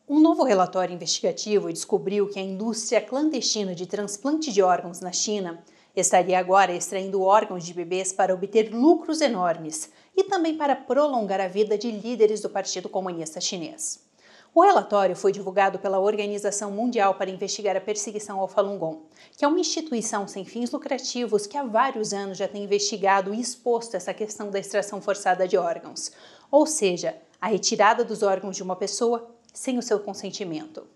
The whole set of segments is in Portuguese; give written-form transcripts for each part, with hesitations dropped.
Um novo relatório investigativo descobriu que a indústria clandestina de transplante de órgãos na China estaria agora extraindo órgãos de bebês para obter lucros enormes e também para prolongar a vida de líderes do Partido Comunista Chinês. O relatório foi divulgado pela Organização Mundial para Investigar a Perseguição ao Falun Gong, que é uma instituição sem fins lucrativos que há vários anos já tem investigado e exposto essa questão da extração forçada de órgãos, ou seja, a retirada dos órgãos de uma pessoa sem o seu consentimento.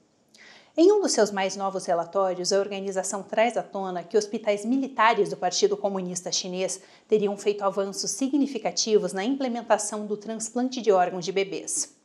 Em um dos seus mais novos relatórios, a organização traz à tona que hospitais militares do Partido Comunista Chinês teriam feito avanços significativos na implementação do transplante de órgãos de bebês.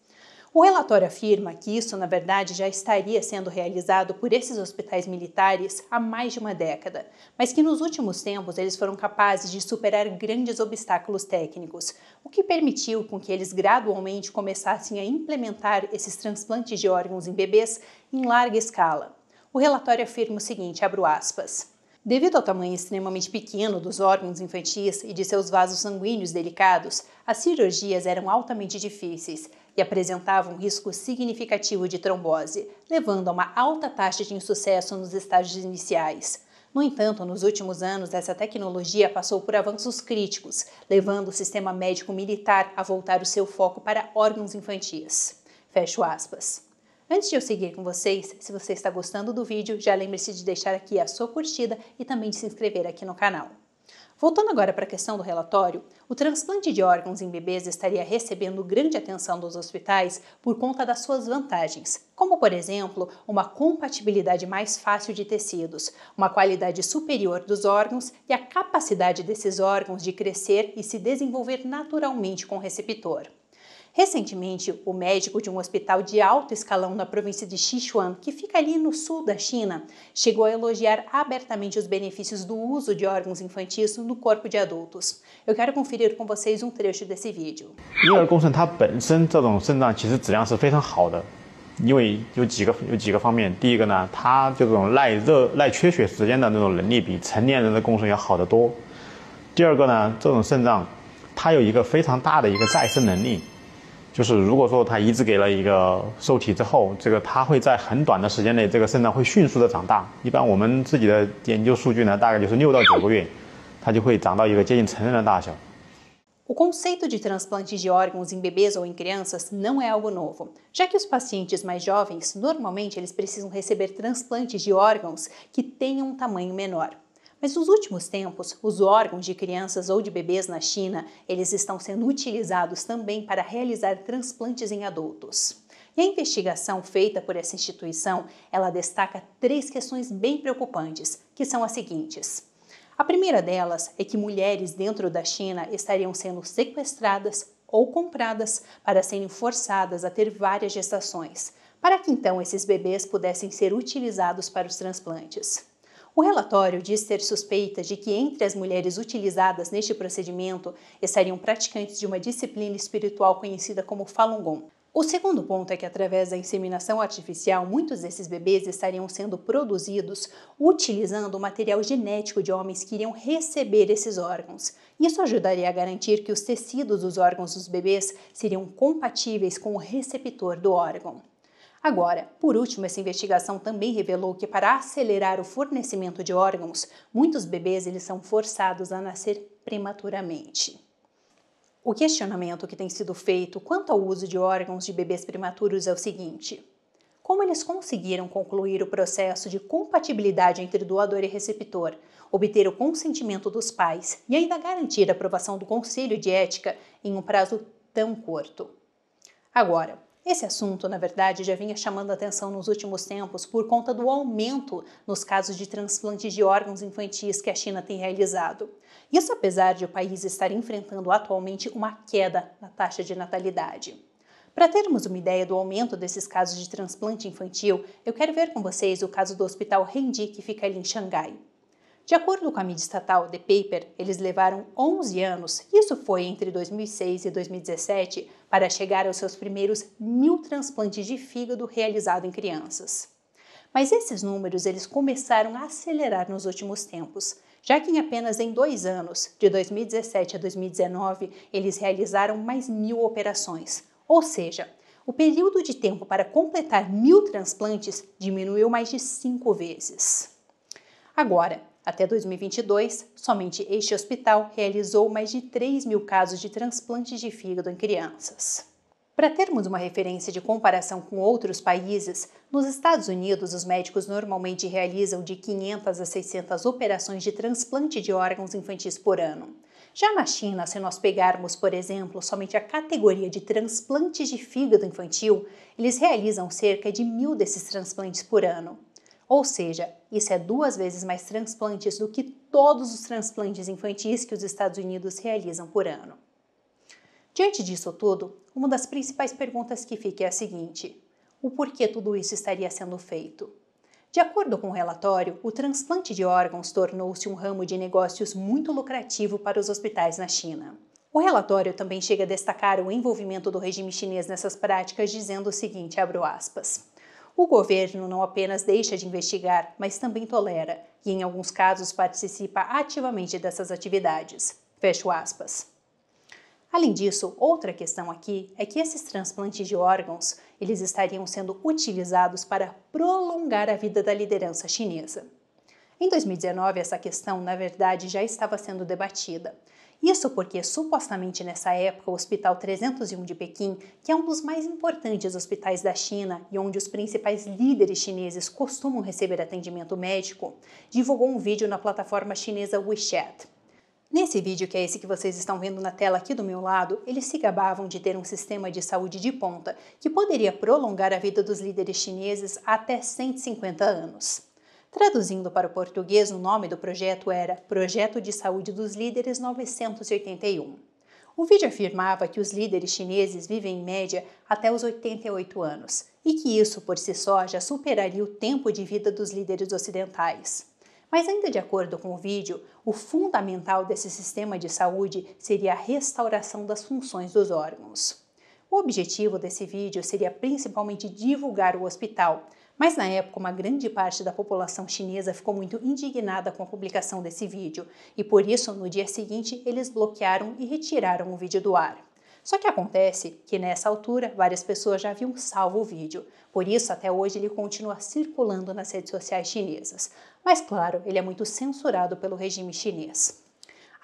O relatório afirma que isso, na verdade, já estaria sendo realizado por esses hospitais militares há mais de uma década, mas que nos últimos tempos eles foram capazes de superar grandes obstáculos técnicos, o que permitiu com que eles gradualmente começassem a implementar esses transplantes de órgãos em bebês em larga escala. O relatório afirma o seguinte, abro aspas: devido ao tamanho extremamente pequeno dos órgãos infantis e de seus vasos sanguíneos delicados, as cirurgias eram altamente difíceis e apresentavam um risco significativo de trombose, levando a uma alta taxa de insucesso nos estágios iniciais. No entanto, nos últimos anos, essa tecnologia passou por avanços críticos, levando o sistema médico militar a voltar o seu foco para órgãos infantis. Fecho aspas. Antes de eu seguir com vocês, se você está gostando do vídeo, já lembre-se de deixar aqui a sua curtida e também de se inscrever aqui no canal. Voltando agora para a questão do relatório, o transplante de órgãos em bebês estaria recebendo grande atenção dos hospitais por conta das suas vantagens, como, por exemplo, uma compatibilidade mais fácil de tecidos, uma qualidade superior dos órgãos e a capacidade desses órgãos de crescer e se desenvolver naturalmente com o receptor. Recentemente, o médico de um hospital de alto escalão na província de Sichuan, que fica ali no sul da China, chegou a elogiar abertamente os benefícios do uso de órgãos infantis no corpo de adultos. Eu quero conferir com vocês um trecho desse vídeo. 婴儿共生它本身这种肾脏其实质量是非常好的，因为有几个方面。第一个呢，它这种耐缺血时间的那种能力比成年人的共生要好得多。第二个呢，这种肾脏它有一个非常大的一个再生能力。 就是如果说它移植给了一个受体之后，它会在很短的时间内，这个肾脏会迅速的长大。一般我们自己的研究数据呢，大概就是6到9个月，它就会长到一个接近成人的大小。 O conceito de transplante de órgãos em bebês ou em crianças não é algo novo, já que os pacientes mais jovens, normalmente eles precisam receber transplantes de órgãos que tenham um tamanho menor. Mas nos últimos tempos, os órgãos de crianças ou de bebês na China, eles estão sendo utilizados também para realizar transplantes em adultos. E a investigação feita por essa instituição, ela destaca 3 questões bem preocupantes, que são as seguintes. A primeira delas é que mulheres dentro da China estariam sendo sequestradas ou compradas para serem forçadas a ter várias gestações, para que então esses bebês pudessem ser utilizados para os transplantes. O relatório diz ter suspeitas de que entre as mulheres utilizadas neste procedimento estariam praticantes de uma disciplina espiritual conhecida como Falun Gong. O segundo ponto é que através da inseminação artificial, muitos desses bebês estariam sendo produzidos utilizando o material genético de homens que iriam receber esses órgãos. Isso ajudaria a garantir que os tecidos dos órgãos dos bebês seriam compatíveis com o receptor do órgão. Agora, por último, essa investigação também revelou que para acelerar o fornecimento de órgãos, muitos bebês eles são forçados a nascer prematuramente. O questionamento que tem sido feito quanto ao uso de órgãos de bebês prematuros é o seguinte: como eles conseguiram concluir o processo de compatibilidade entre doador e receptor, obter o consentimento dos pais e ainda garantir a aprovação do Conselho de Ética em um prazo tão curto? Agora, esse assunto, na verdade, já vinha chamando a atenção nos últimos tempos por conta do aumento nos casos de transplantes de órgãos infantis que a China tem realizado. Isso apesar de o país estar enfrentando atualmente uma queda na taxa de natalidade. Para termos uma ideia do aumento desses casos de transplante infantil, eu quero ver com vocês o caso do Hospital Hengdi, que fica ali em Xangai. De acordo com a mídia estatal The Paper, eles levaram 11 anos, isso foi entre 2006 e 2017, para chegar aos seus primeiros 1.000 transplantes de fígado realizados em crianças. Mas esses números eles começaram a acelerar nos últimos tempos, já que em apenas 2 anos, de 2017 a 2019, eles realizaram mais 1.000 operações. Ou seja, o período de tempo para completar 1.000 transplantes diminuiu mais de 5 vezes. Agora, até 2022, somente este hospital realizou mais de 3.000 casos de transplantes de fígado em crianças. Para termos uma referência de comparação com outros países, nos Estados Unidos os médicos normalmente realizam de 500 a 600 operações de transplante de órgãos infantis por ano. Já na China, se nós pegarmos, por exemplo, somente a categoria de transplantes de fígado infantil, eles realizam cerca de 1.000 desses transplantes por ano. Ou seja, isso é 2 vezes mais transplantes do que todos os transplantes infantis que os Estados Unidos realizam por ano. Diante disso tudo, uma das principais perguntas que fica é a seguinte: o porquê tudo isso estaria sendo feito? De acordo com o relatório, o transplante de órgãos tornou-se um ramo de negócios muito lucrativo para os hospitais na China. O relatório também chega a destacar o envolvimento do regime chinês nessas práticas, dizendo o seguinte, abro aspas: o governo não apenas deixa de investigar, mas também tolera, e em alguns casos participa ativamente dessas atividades. Fecho aspas. Além disso, outra questão aqui é que esses transplantes de órgãos, eles estariam sendo utilizados para prolongar a vida da liderança chinesa. Em 2019, essa questão, na verdade, já estava sendo debatida. Isso porque, supostamente nessa época, o Hospital 301 de Pequim, que é um dos mais importantes hospitais da China e onde os principais líderes chineses costumam receber atendimento médico, divulgou um vídeo na plataforma chinesa WeChat. Nesse vídeo, que é esse que vocês estão vendo na tela aqui do meu lado, eles se gabavam de ter um sistema de saúde de ponta que poderia prolongar a vida dos líderes chineses até 150 anos. Traduzindo para o português, o nome do projeto era Projeto de Saúde dos Líderes 981. O vídeo afirmava que os líderes chineses vivem em média até os 88 anos e que isso por si só já superaria o tempo de vida dos líderes ocidentais. Mas ainda de acordo com o vídeo, o fundamental desse sistema de saúde seria a restauração das funções dos órgãos. O objetivo desse vídeo seria principalmente divulgar o hospital, mas na época uma grande parte da população chinesa ficou muito indignada com a publicação desse vídeo e por isso no dia seguinte eles bloquearam e retiraram o vídeo do ar. Só que acontece que nessa altura várias pessoas já haviam salvo o vídeo, por isso até hoje ele continua circulando nas redes sociais chinesas. Mas claro, ele é muito censurado pelo regime chinês.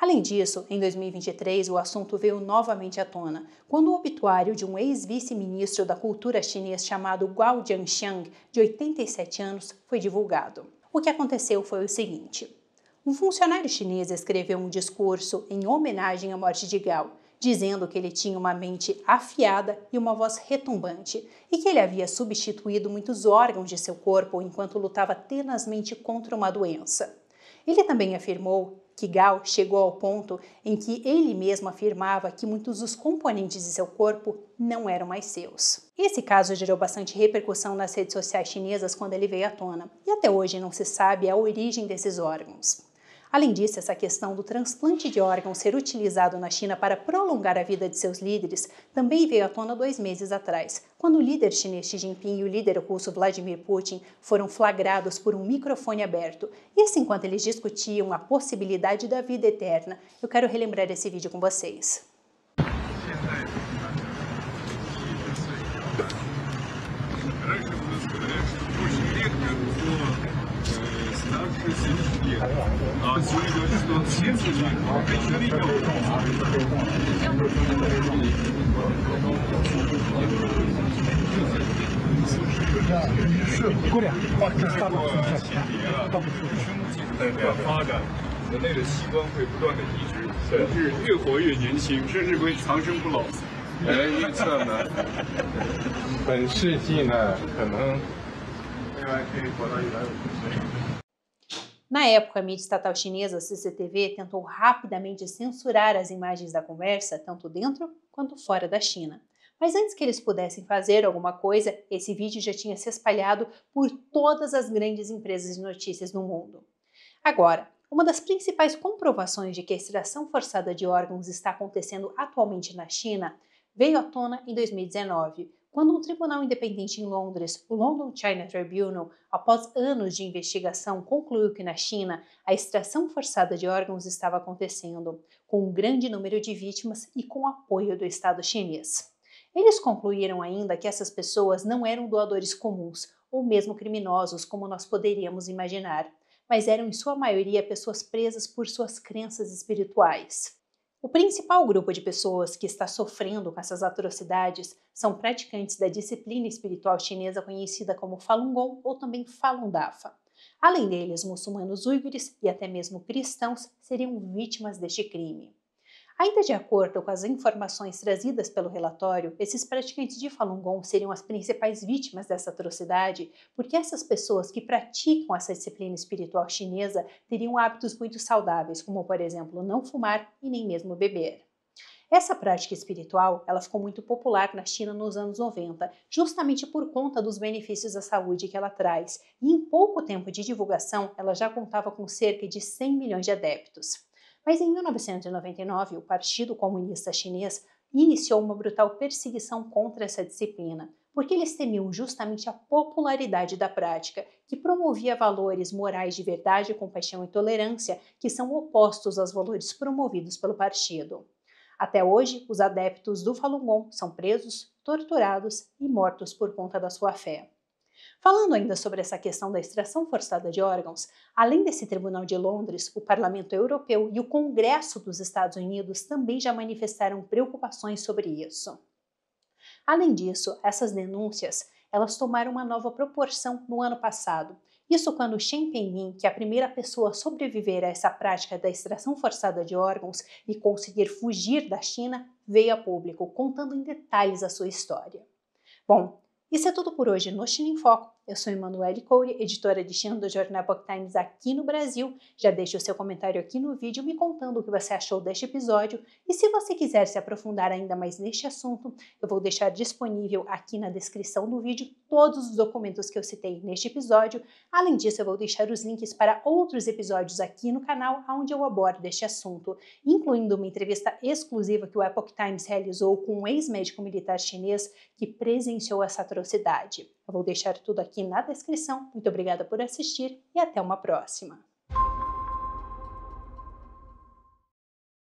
Além disso, em 2023 o assunto veio novamente à tona, quando o obituário de um ex-vice-ministro da cultura chinês chamado Guo Jianxiang, de 87 anos, foi divulgado. O que aconteceu foi o seguinte: um funcionário chinês escreveu um discurso em homenagem à morte de Gao, dizendo que ele tinha uma mente afiada e uma voz retumbante, e que ele havia substituído muitos órgãos de seu corpo enquanto lutava tenazmente contra uma doença. Ele também afirmou que Gao chegou ao ponto em que ele mesmo afirmava que muitos dos componentes de seu corpo não eram mais seus. Esse caso gerou bastante repercussão nas redes sociais chinesas quando ele veio à tona, e até hoje não se sabe a origem desses órgãos. Além disso, essa questão do transplante de órgãos ser utilizado na China para prolongar a vida de seus líderes também veio à tona 2 meses atrás, quando o líder chinês Xi Jinping e o líder russo Vladimir Putin foram flagrados por um microfone aberto. E assim, enquanto eles discutiam a possibilidade da vida eterna, eu quero relembrar esse vídeo com vocês. Na época, a mídia estatal chinesa CCTV tentou rapidamente censurar as imagens da conversa, tanto dentro quanto fora da China. Mas antes que eles pudessem fazer alguma coisa, esse vídeo já tinha se espalhado por todas as grandes empresas de notícias do mundo. Agora, uma das principais comprovações de que a extração forçada de órgãos está acontecendo atualmente na China veio à tona em 2019, quando um tribunal independente em Londres, o London China Tribunal, após anos de investigação, concluiu que na China a extração forçada de órgãos estava acontecendo, com um grande número de vítimas e com apoio do Estado chinês. Eles concluíram ainda que essas pessoas não eram doadores comuns ou mesmo criminosos como nós poderíamos imaginar, mas eram em sua maioria pessoas presas por suas crenças espirituais. O principal grupo de pessoas que está sofrendo com essas atrocidades são praticantes da disciplina espiritual chinesa conhecida como Falun Gong ou também Falun Dafa. Além deles, muçulmanos uigures e até mesmo cristãos seriam vítimas deste crime. Ainda de acordo com as informações trazidas pelo relatório, esses praticantes de Falun Gong seriam as principais vítimas dessa atrocidade, porque essas pessoas que praticam essa disciplina espiritual chinesa teriam hábitos muito saudáveis, como por exemplo não fumar e nem mesmo beber. Essa prática espiritual, ela ficou muito popular na China nos anos 90, justamente por conta dos benefícios à saúde que ela traz, e em pouco tempo de divulgação, ela já contava com cerca de 100 milhões de adeptos. Mas em 1999, o Partido Comunista Chinês iniciou uma brutal perseguição contra essa disciplina, porque eles temiam justamente a popularidade da prática, que promovia valores morais de verdade, compaixão e tolerância, que são opostos aos valores promovidos pelo partido. Até hoje, os adeptos do Falun Gong são presos, torturados e mortos por conta da sua fé. Falando ainda sobre essa questão da extração forçada de órgãos, além desse Tribunal de Londres, o Parlamento Europeu e o Congresso dos Estados Unidos também já manifestaram preocupações sobre isso. Além disso, essas denúncias elas tomaram uma nova proporção no ano passado. Isso quando Chen Pengmin, que é a primeira pessoa a sobreviver a essa prática da extração forçada de órgãos e conseguir fugir da China, veio a público, contando em detalhes a sua história. Bom, isso é tudo por hoje no China em Foco. Eu sou Emanuele Coure, editora de China do jornal Epoch Times aqui no Brasil. Já deixe o seu comentário aqui no vídeo me contando o que você achou deste episódio. E se você quiser se aprofundar ainda mais neste assunto, eu vou deixar disponível aqui na descrição do vídeo todos os documentos que eu citei neste episódio. Além disso, eu vou deixar os links para outros episódios aqui no canal onde eu abordo este assunto, incluindo uma entrevista exclusiva que o Epoch Times realizou com um ex-médico militar chinês que presenciou essa atrocidade. Eu vou deixar tudo aqui na descrição. Muito obrigada por assistir e até uma próxima!